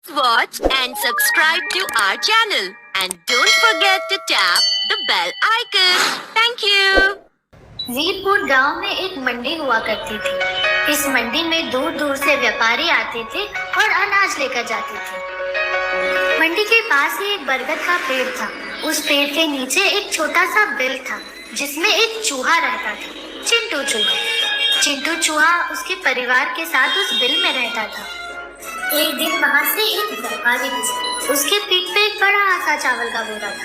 Watch and subscribe to our channel and don't forget to tap the bell icon. Thank you. Virpur गांव में एक मंडी हुआ करती थी। इस मंडी में दूर दूर से व्यापारी आते थे और अनाज लेकर जाते थे। मंडी के पास ही एक बरगद का पेड़ था। उस पेड़ के नीचे एक छोटा सा बिल था जिसमें एक चूहा रहता था, चिंटू चूहा। चिंटू चूहा उसके परिवार के साथ उस बिल में रहता था। एक दिन वहाँ से एक व्यापारी गुजरा। उसके पीठ पे एक बड़ा सा चावल का बोरा था।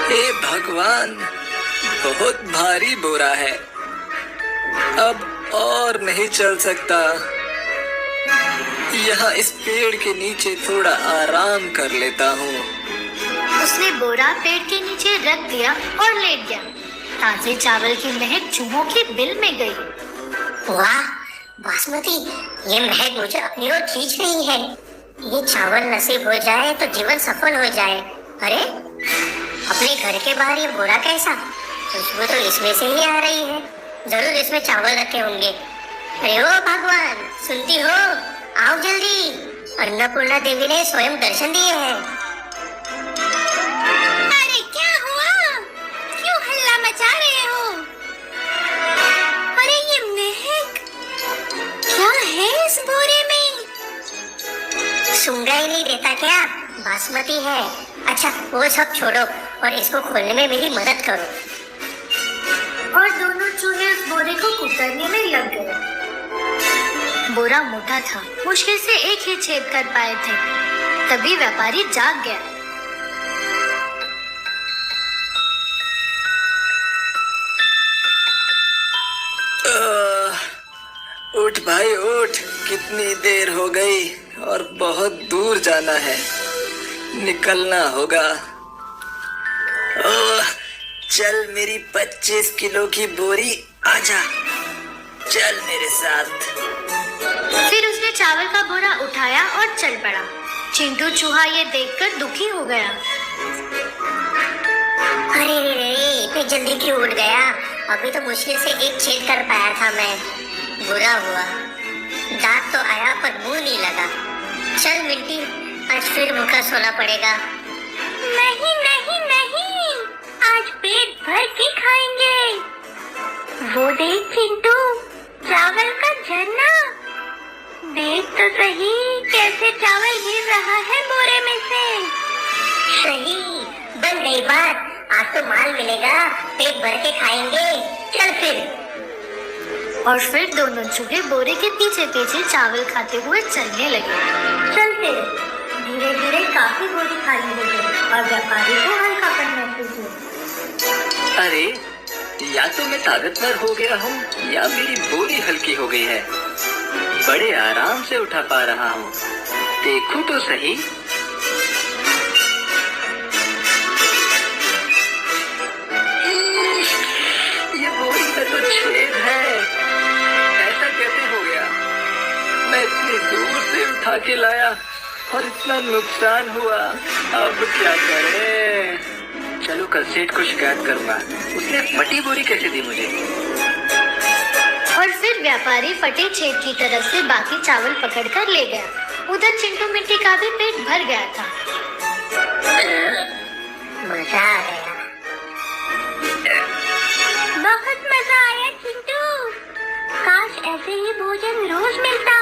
हे भगवान, बहुत भारी बोरा है, अब और नहीं चल सकता। यहाँ इस पेड़ के नीचे थोड़ा आराम कर लेता हूँ। उसने बोरा पेड़ के नीचे रख दिया और लेट गया। ताजे चावल की महक चूहों के बिल में गई। वाह बासमती, ये महक मुझे अपनी ओर खींच रही है। ये चावल नसीब हो जाए तो जीवन सफल हो जाए। अरे, अपने घर के बाहर ये बोरा कैसा? खुशबू तो इसमें से ही आ रही है। जरूर इसमें चावल रखे होंगे। अरे ओ भगवान, सुनती हो? आओ जल्दी। अन्नपूर्णा देवी ने स्वयं दर्शन दिए हैं। अरे क्या हुआ? क्यों हल्ला मचा रहे हो? अरे ये महक क्या है इस बोरे में? सूंघा ही नहीं देता क्या? बासमती है। अच्छा वो सब छोड़ो और इसको खोलने में मेरी मदद करो। और दोनों चूहे उस बोरे को कुतरने में लग गए। बोरा मोटा था, मुश्किल से एक ही छेद कर पाए थे। तभी व्यापारी जाग गया। उठ भाई उठ, कितनी देर हो गई और बहुत दूर जाना है, निकलना होगा। ओह, चल मेरी 25 किलो की बोरी, आजा, चल मेरे साथ। फिर उसने चावल का बोरा उठाया और चल पड़ा। चिंटू चूहा ये देखकर दुखी हो गया। अरे रे रे, इतनी जल्दी क्यों उठ गया? अभी तो मुश्किल से एक छेद कर पाया था मैं। बुरा हुआ, दांत तो आया पर मुंह नहीं लगा। चल मिट्टी, आज फिर भूखा सोना पड़ेगा। नहीं नहीं नहीं, आज पेट भर के खाएंगे। वो देख चिंटू, चावल का झरना। देख तो सही कैसे चावल गिर रहा है बोरे में से। सही, बन गई बात। आज तो माल मिलेगा, पेट भर के खाएंगे। चल फिर। और फिर दोनों चूहे बोरे के पीछे पीछे चावल खाते हुए चलने लगे। चलते धीरे धीरे काफी बोरी खाली हो गई और व्यापारी को हल्कापन महसूस हुआ। अरे, या तो मैं ताकतवर हो गया हूँ या मेरी बोरी हल्की हो गई है। बड़े आराम से उठा पा रहा हूँ, देखूं तो सही। ये बोरी में तो छेद है, ऐसा कैसे हो गया? मैं इतनी दूर से उठा के लाया और इतना नुकसान हुआ, अब क्या करें? चलो कल सेठ को शिकायत करूंगा, उसने फटी बोरी कैसे दी मुझे। और फिर व्यापारी फटे छेद की तरफ से बाकी चावल पकड़कर ले गया। उधर चिंटू मिट्टी का भी पेट भर गया था। मजा आ गया। बहुत मजा आया चिंटू। काश ऐसे ही भोजन रोज मिलता।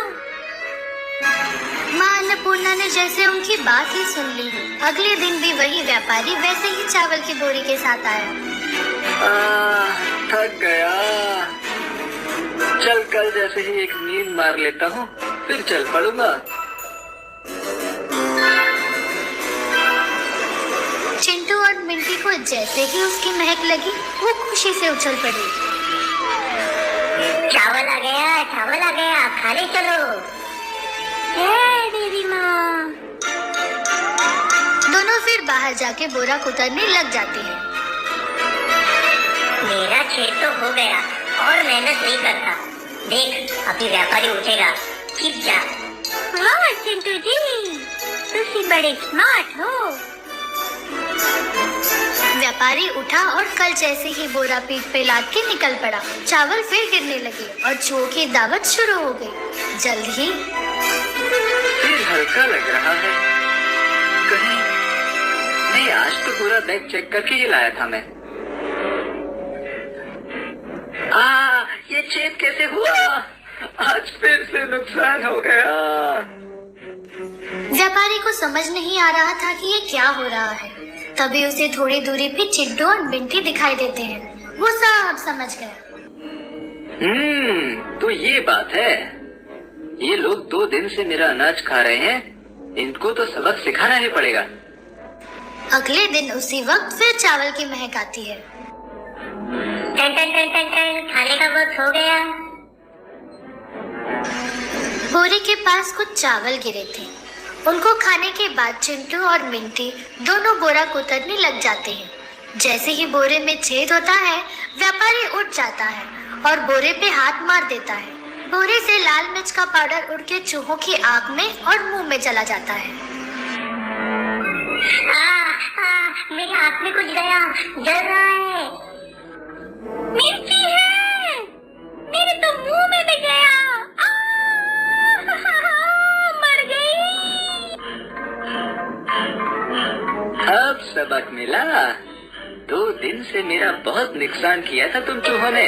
माँ अन्नपूर्णा ने जैसे उनकी बात ही सुन ली। अगले दिन भी वही व्यापारी वैसे ही चावल की बोरी के साथ आया। थक गया, चल कल जैसे ही एक नींद मार लेता हूँ, फिर चल पड़ूंगा। चिंटू और मिंटी को जैसे ही उसकी महक लगी, वो खुशी से उछल पड़ी। चावल आ गया, चावल आ गया, खाने चलो। जय देवी माँ। दोनों फिर बाहर जाके बोरा कुतरने लग जाते हैं। मेरा छेद तो हो गया और मेहनत नहीं करता। देख, अभी व्यापारी उठेगा, छिप जा। वाह चिंटू जी, तुम बड़े स्मार्ट हो। व्यापारी उठा और कल जैसे ही बोरा पीठ पे लाद के निकल पड़ा। चावल फिर गिरने लगे और चूहों की दावत शुरू हो गई। जल्द ही फिर हल्का पूरा बैग चेक करके ही लाया था मैं। ये छेद कैसे हुआ? आज फिर से नुकसान हो गया। व्यापारी को समझ नहीं आ रहा था कि ये क्या हो रहा है। तभी उसे थोड़ी दूरी पे चिड्डू और बिंटी दिखाई देते हैं। वो सब समझ गया। तो ये बात है। ये लोग 2 दिन से मेरा अनाज खा रहे हैं। इनको तो सबक सिखाना ही पड़ेगा। अगले दिन उसी वक्त फिर चावल की महक आती है। टन टन टन टन टन, खाने का वक्त हो गया। बोरे के पास कुछ चावल गिरे थे। उनको खाने के बाद चिंटू और मिंटी दोनों बोरा कुतरने लग जाते हैं। जैसे ही बोरे में छेद होता है, व्यापारी उठ जाता है और बोरे पे हाथ मार देता है। बोरे से लाल मिर्च का पाउडर उड़ के चूहों की आंख में और मुंह में चला जाता है। मेरे हाथ में कुछ गया, जल रहा है। मिर्ची है, मेरे तो मुंह में भी गया। मर गई। अब सबक मिला। 2 दिन से मेरा बहुत नुकसान किया था तुम चूहों ने।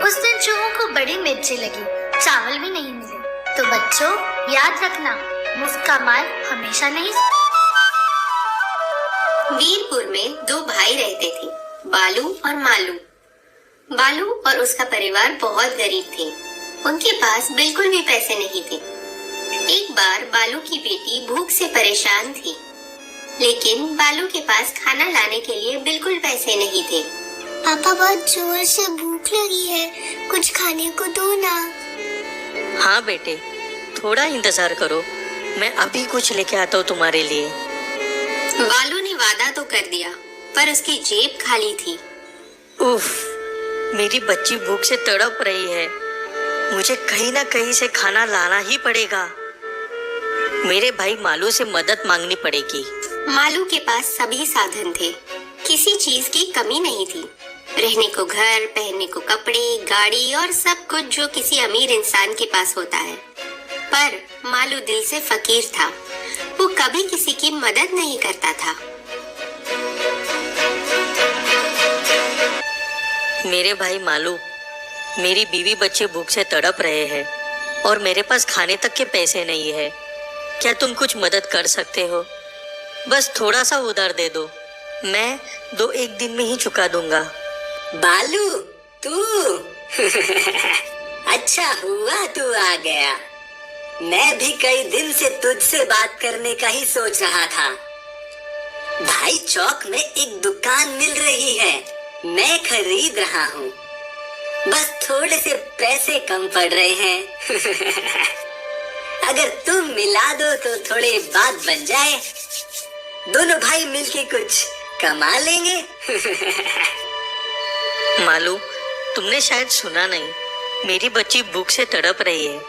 उस दिन चूहों को बड़ी मिर्ची लगी, चावल भी नहीं मिले। तो बच्चों, याद रखना, मुफ्त का माल हमेशा नहीं। वीरपुर में 2 भाई रहते थे, बालू और मालू। बालू और उसका परिवार बहुत गरीब थे। उनके पास बिल्कुल भी पैसे नहीं थे। एक बार बालू की बेटी भूख से परेशान थी, लेकिन बालू के पास खाना लाने के लिए बिल्कुल पैसे नहीं थे। पापा, बहुत जोर से भूख लगी है, कुछ खाने को दो ना। हाँ बेटे, थोड़ा इंतजार करो, मैं अभी कुछ लेके आता हूँ तुम्हारे लिए। बालू ने वादा तो कर दिया, पर उसकी जेब खाली थी। उफ, मेरी बच्ची भूख से तड़प रही है। मुझे कहीं ना कहीं से खाना लाना ही पड़ेगा। मेरे भाई मालू से मदद मांगनी पड़ेगी। मालू के पास सभी साधन थे, किसी चीज की कमी नहीं थी। रहने को घर, पहनने को कपड़े, गाड़ी और सब कुछ जो किसी अमीर इंसान के पास होता है। पर मालू दिल से फकीर था। वो कभी किसी की मदद नहीं करता था। मेरे भाई मालू, मेरी बीवी बच्चे भूख से तड़प रहे हैं और मेरे पास खाने तक के पैसे नहीं है। क्या तुम कुछ मदद कर सकते हो? बस थोड़ा सा उधार दे दो, मैं 2-1 दिन में ही चुका दूंगा। बालू, तू अच्छा हुआ तू आ गया। मैं भी कई दिन से तुझसे बात करने का ही सोच रहा था। भाई चौक में एक दुकान मिल रही है, मैं खरीद रहा हूँ। बस थोड़े से पैसे कम पड़ रहे हैं। अगर तुम मिला दो तो थोड़ी बात बन जाए। दोनों भाई मिलके कुछ कमा लेंगे। मालू, तुमने शायद सुना नहीं, मेरी बच्ची भूख से तड़प रही है।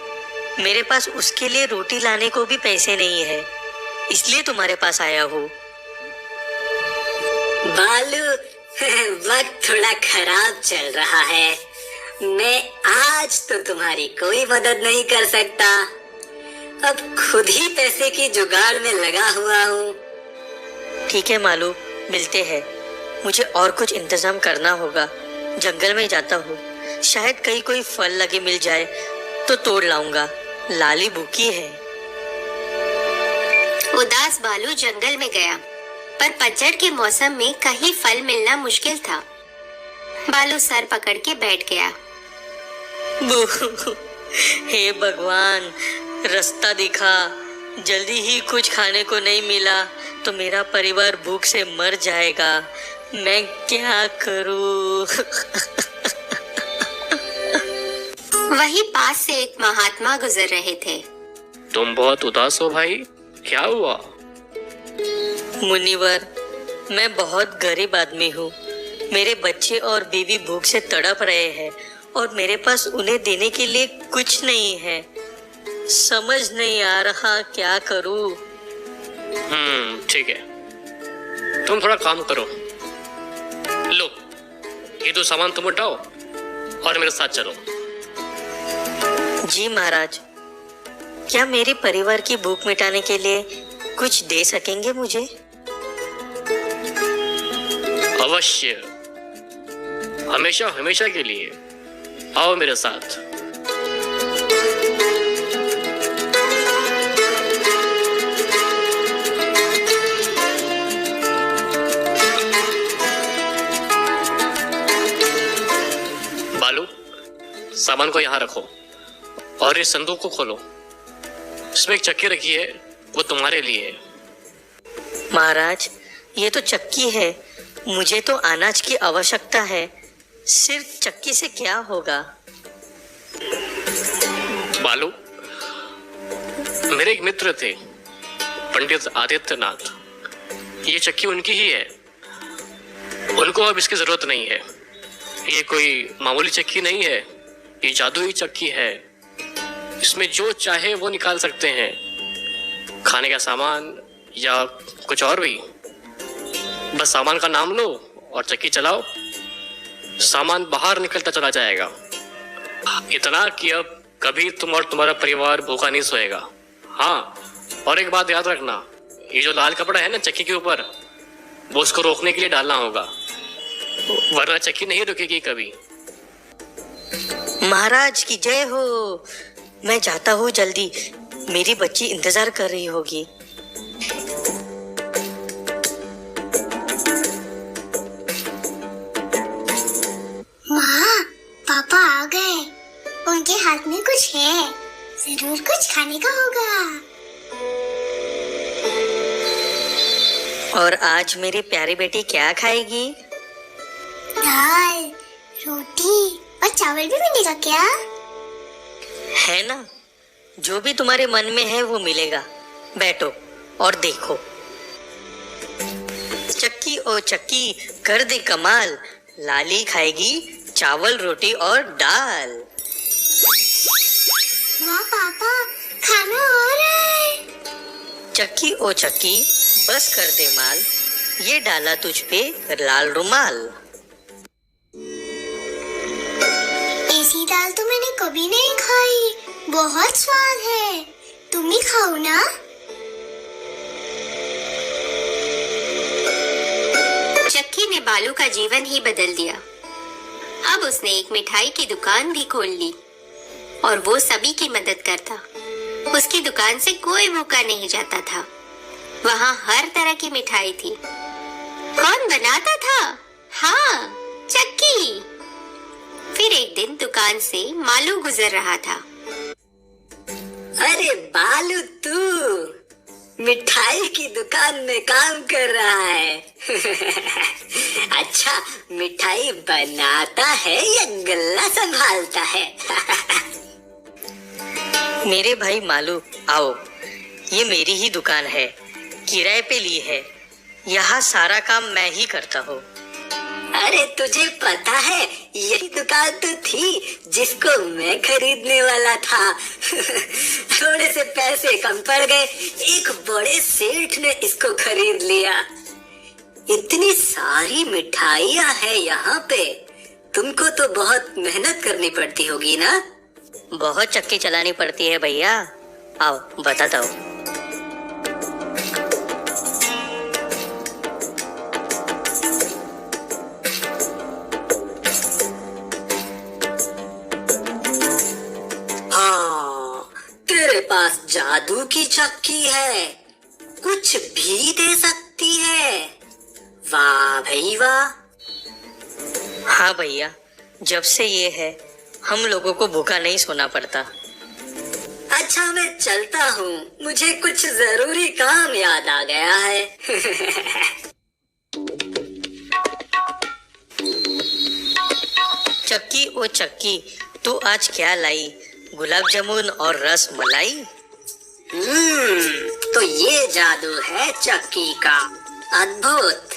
मेरे पास उसके लिए रोटी लाने को भी पैसे नहीं है, इसलिए तुम्हारे पास आया हूँ। बालू, वक्त थोड़ा खराब चल रहा है। मैं आज तो तुम्हारी कोई मदद नहीं कर सकता। अब खुद ही पैसे की जुगाड़ में लगा हुआ हूँ। ठीक है मालू, मिलते हैं। मुझे और कुछ इंतजाम करना होगा। जंगल में जाता हूँ, शायद कहीं कोई फल लगे मिल जाए तो तोड़ लाऊंगा। लाली भूखी है। उदास बालू जंगल में गया, पर पतझड़ के मौसम में कहीं फल मिलना मुश्किल था। बालू सर पकड़ के बैठ गया। हे भगवान, रास्ता दिखा। जल्दी ही कुछ खाने को नहीं मिला तो मेरा परिवार भूख से मर जाएगा। मैं क्या करूं? वहीं पास से एक महात्मा गुजर रहे थे। तुम बहुत उदास हो भाई, क्या हुआ? मुनिवर, मैं बहुत गरीब आदमी हूँ। मेरे बच्चे और बीवी भूख से तड़प रहे हैं और मेरे पास उन्हें देने के लिए कुछ नहीं है। समझ नहीं आ रहा क्या करूँ। ठीक है, तुम थोड़ा काम करो। लो, ये तो सामान तुम उठाओ और मेरे साथ चलो। जी महाराज, क्या मेरे परिवार की भूख मिटाने के लिए कुछ दे सकेंगे मुझे? अवश्य, हमेशा हमेशा के लिए आओ मेरे साथ। बालू, सामान को यहाँ रखो और इस संदूक को खोलो। इसमें एक चक्की रखी है, वो तुम्हारे लिए है। महाराज, ये तो चक्की है, मुझे तो अनाज की आवश्यकता है। सिर्फ चक्की से क्या होगा? बालू, मेरे एक मित्र थे, पंडित आदित्यनाथ। ये चक्की उनकी ही है। उनको अब इसकी जरूरत नहीं है। ये कोई मामूली चक्की नहीं है, ये जादुई चक्की है। इसमें जो चाहे वो निकाल सकते हैं, खाने का सामान या कुछ और भी। बस सामान का नाम लो और चक्की चलाओ, सामान बाहर निकलता चला जाएगा। इतना कि अब कभी तुम और तुम्हारा परिवार भूखा नहीं सोएगा। हाँ, और एक बात याद रखना, ये जो लाल कपड़ा है ना चक्की के ऊपर, वो उसको रोकने के लिए डालना होगा, वरना चक्की नहीं रुकेगी कभी। महाराज की जय हो। मैं जाता हूँ जल्दी, मेरी बच्ची इंतजार कर रही होगी। माँ, पापा आ गए। उनके हाथ में कुछ है, जरूर कुछ खाने का होगा। और आज मेरी प्यारी बेटी क्या खाएगी? दाल, रोटी और चावल भी मिलेगा क्या? है ना, जो भी तुम्हारे मन में है वो मिलेगा। बैठो और देखो। चक्की ओ चक्की कर दे कमाल, लाली खाएगी चावल रोटी और दाल। वाह पापा, खाना आ रहा है। चक्की ओ चक्की बस कर दे माल, ये डाला तुझ पे लाल रुमाल। ऐसी दाल तो मैंने कभी नहीं खाई, बहुत स्वाद है। तुम भी खाओ ना। चक्की ने बालू का जीवन ही बदल दिया। अब उसने एक मिठाई की दुकान भी खोल ली और वो सभी की मदद करता। उसकी दुकान से कोई भूखा नहीं जाता था। वहाँ हर तरह की मिठाई थी। कौन बनाता था? हाँ, चक्की। फिर एक दिन दुकान से मालू गुजर रहा था। अरे बालू, तू मिठाई की दुकान में काम कर रहा है। अच्छा, मिठाई बनाता है या गल्ला संभालता है? मेरे भाई मालू, आओ, ये मेरी ही दुकान है, किराए पे ली है। यहाँ सारा काम मैं ही करता हूँ। अरे तुझे पता है, यही दुकान तो थी जिसको मैं खरीदने वाला था। थोड़े से पैसे कम पड़ गए, एक बड़े सेठ ने इसको खरीद लिया। इतनी सारी मिठाइयाँ हैं यहाँ पे, तुमको तो बहुत मेहनत करनी पड़ती होगी ना? बहुत चक्की चलानी पड़ती है भैया। आओ बताता हूँ। तेरे पास जादू की चक्की है, कुछ भी दे सकती है। वाह भाई वाह। हाँ भैया, जब से ये है हम लोगों को भूखा नहीं सोना पड़ता। अच्छा, मैं चलता हूँ, मुझे कुछ जरूरी काम याद आ गया है। चक्की ओ चक्की, तू आज क्या लाई? गुलाब जामुन और रस मलाई। तो ये जादू है चक्की का, अद्भुत।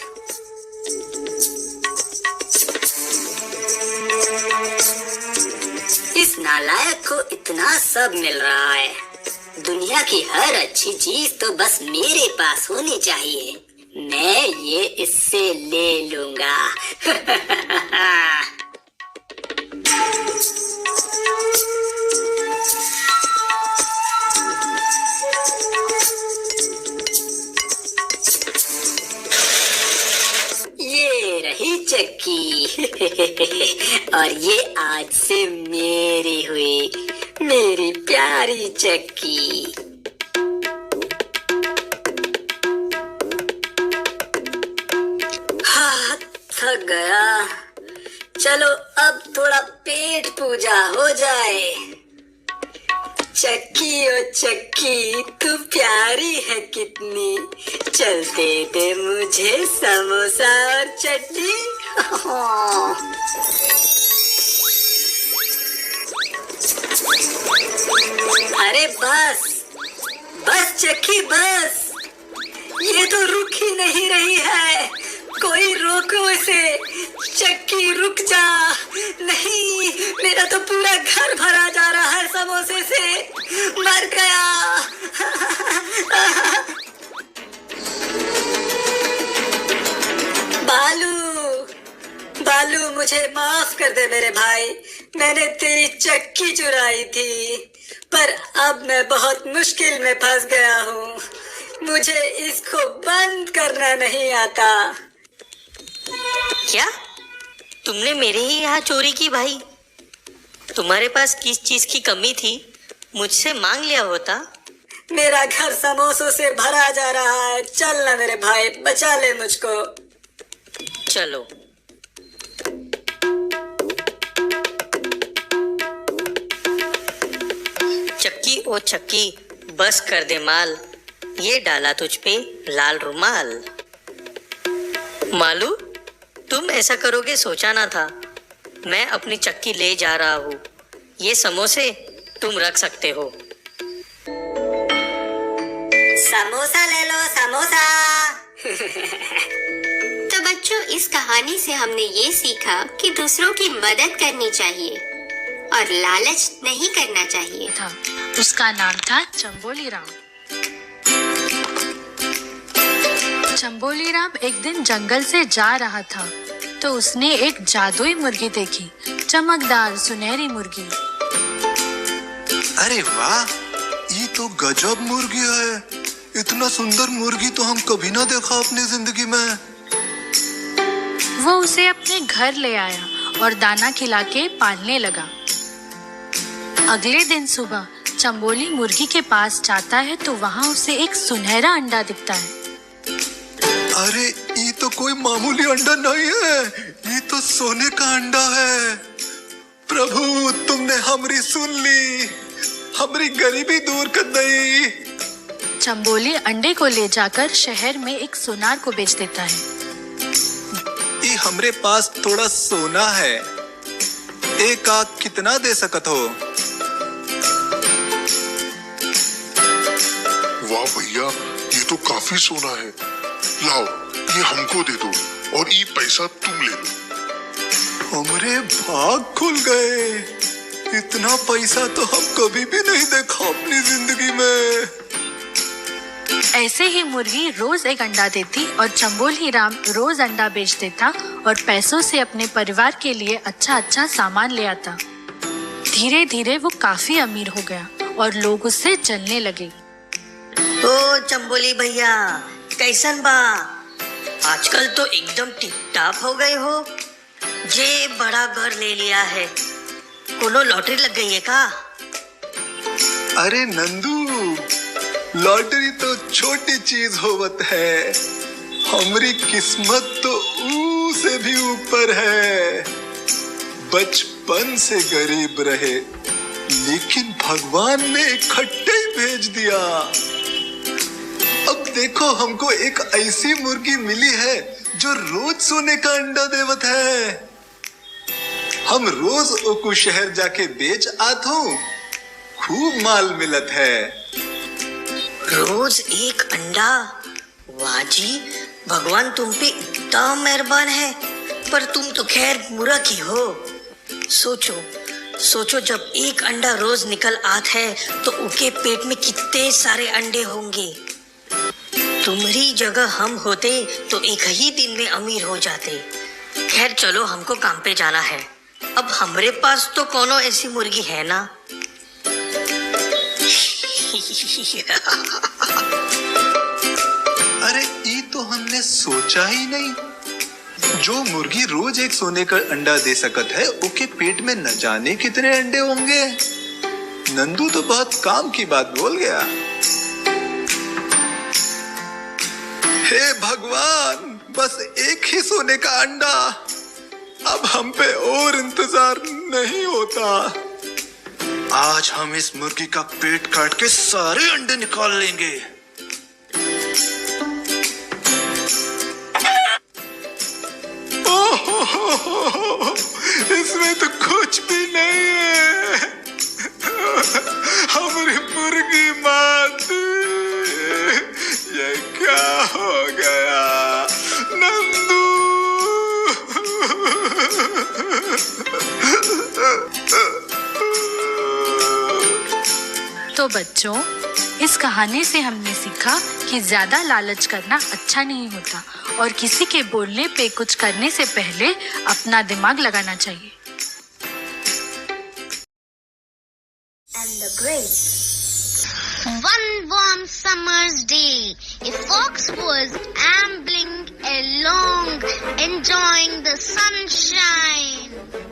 इस नालायक को इतना सब मिल रहा है। दुनिया की हर अच्छी चीज तो बस मेरे पास होनी चाहिए। मैं ये इससे ले लूंगा। ये रही और ये आज से मेरी हुई, मेरी प्यारी चक्की। हाँ, थक गया। चलो अब थोड़ा पेट पूजा हो जाए। चक्की ओ चक्की, तू प्यारी है कितनी, चलते दे मुझे समोसा और चटनी। अरे बस बस चक्की बस, ये तो रुक ही नहीं रही है, कोई रोको इसे। चक्की रुक जा, नहीं मेरा तो पूरा घर भरा जा रहा है समोसे से, मर गया। बालू बालू, मुझे माफ कर दे मेरे भाई, मैंने तेरी चक्की चुराई थी, पर अब मैं बहुत मुश्किल में फंस गया हूँ, मुझे इसको बंद करना नहीं आता। क्या तुमने मेरे ही यहाँ चोरी की भाई? तुम्हारे पास किस चीज की कमी थी, मुझसे मांग लिया होता। मेरा घर समोसों से भरा जा रहा है, चल ना मेरे भाई, बचा ले मुझको। चलो। चक्की ओ चक्की, बस कर दे माल, ये डाला तुझ पे लाल रुमाल। मालू, तुम ऐसा करोगे सोचा ना था। मैं अपनी चक्की ले जा रहा हूँ, ये समोसे तुम रख सकते हो। समोसा ले लो, समोसा। तो बच्चों, इस कहानी से हमने ये सीखा कि दूसरों की मदद करनी चाहिए और लालच नहीं करना चाहिए। था उसका नाम था चंबोली राम। चंबोली राम एक दिन जंगल से जा रहा था तो उसने एक जादुई मुर्गी देखी, चमकदार सुनहरी मुर्गी। अरे वाह, ये तो गजब मुर्गी है। इतना सुंदर मुर्गी तो हम कभी ना देखा अपनी जिंदगी में। वो उसे अपने घर ले आया और दाना खिला के पालने लगा। अगले दिन सुबह चंबोली मुर्गी के पास जाता है तो वहाँ उसे एक सुनहरा अंडा दिखता है। अरे ये तो कोई मामूली अंडा नहीं है, ये तो सोने का अंडा है। प्रभु, तुमने हमारी सुन ली, हमारी गरीबी दूर कर दी। चंबोली अंडे को ले जाकर शहर में एक सुनार को बेच देता है। ये हमरे पास थोड़ा सोना है, एक आग कितना दे सकत हो? वाह भैया, ये तो काफी सोना है, लाओ ये हमको दे दो और ये पैसा तुम ले लो। हमरे भाग खुल गए, इतना पैसा तो हम कभी भी नहीं देखा अपनी जिंदगी में। ऐसे ही मुर्गी रोज एक अंडा देती और चंबोली राम रोज अंडा बेच देता और पैसों से अपने परिवार के लिए अच्छा अच्छा सामान ले आता। धीरे धीरे वो काफी अमीर हो गया और लोग उससे जलने लगे। ओ चंबोली भैया, कैसन बा? आजकल तो एकदम टिप टाप हो गए हो, जे बड़ा घर ले लिया है, कोनो लॉटरी लग गई है का? अरे नंदू, लॉटरी तो छोटी चीज होवत है, हमारी किस्मत तो ऊ से भी ऊपर है। बचपन से गरीब रहे, लेकिन भगवान ने इकट्ठे ही भेज दिया। अब देखो, हमको एक ऐसी मुर्गी मिली है जो रोज सोने का अंडा देवत है। हम रोज ओको शहर जाके बेच आत हूँ, खूब माल मिलत है। रोज एक अंडा? वाह जी, भगवान तुम पे इतना मेहरबान है। पर तुम तो खैर मूर्ख ही हो। सोचो, जब एक अंडा रोज निकल आत है तो उनके पेट में कितने सारे अंडे होंगे। तुम्हारी जगह हम होते तो एक ही दिन में अमीर हो जाते। खैर चलो, हमको काम पे जाना है। अब हमारे पास तो कोनो ऐसी मुर्गी है ना। अरे ये तो हमने सोचा ही नहीं। जो मुर्गी रोज एक सोने का अंडा दे सकत है, ओके पेट में न जाने कितने अंडे होंगे। नंदू तो बहुत काम की बात बोल गया। हे भगवान, बस एक ही सोने का अंडा। अब हम पे और इंतजार नहीं होता। आज हम इस मुर्गी का पेट काट के सारे अंडे निकाल लेंगे। इसमें तो कुछ भी नहीं है। हमारी मुर्गी मात, ये क्या हो गया नंदू? तो बच्चों, इस कहानी से हमने सीखा कि ज्यादा लालच करना अच्छा नहीं होता और किसी के बोलने पे कुछ करने से पहले अपना दिमाग लगाना चाहिए। One warm summer's day, a fox was ambling along, enjoying the sunshine.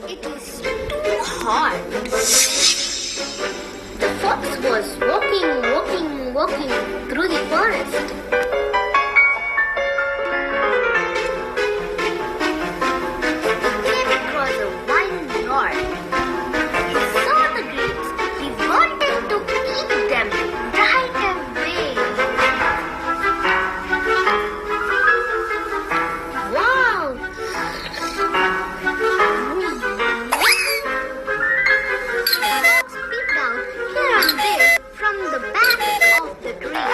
It was too hot. The fox was walking through the forest. He came across a vineyard. He saw the grapes. He wanted to eat them right away. Wow! Fox peeped out here and there from the back of the tree.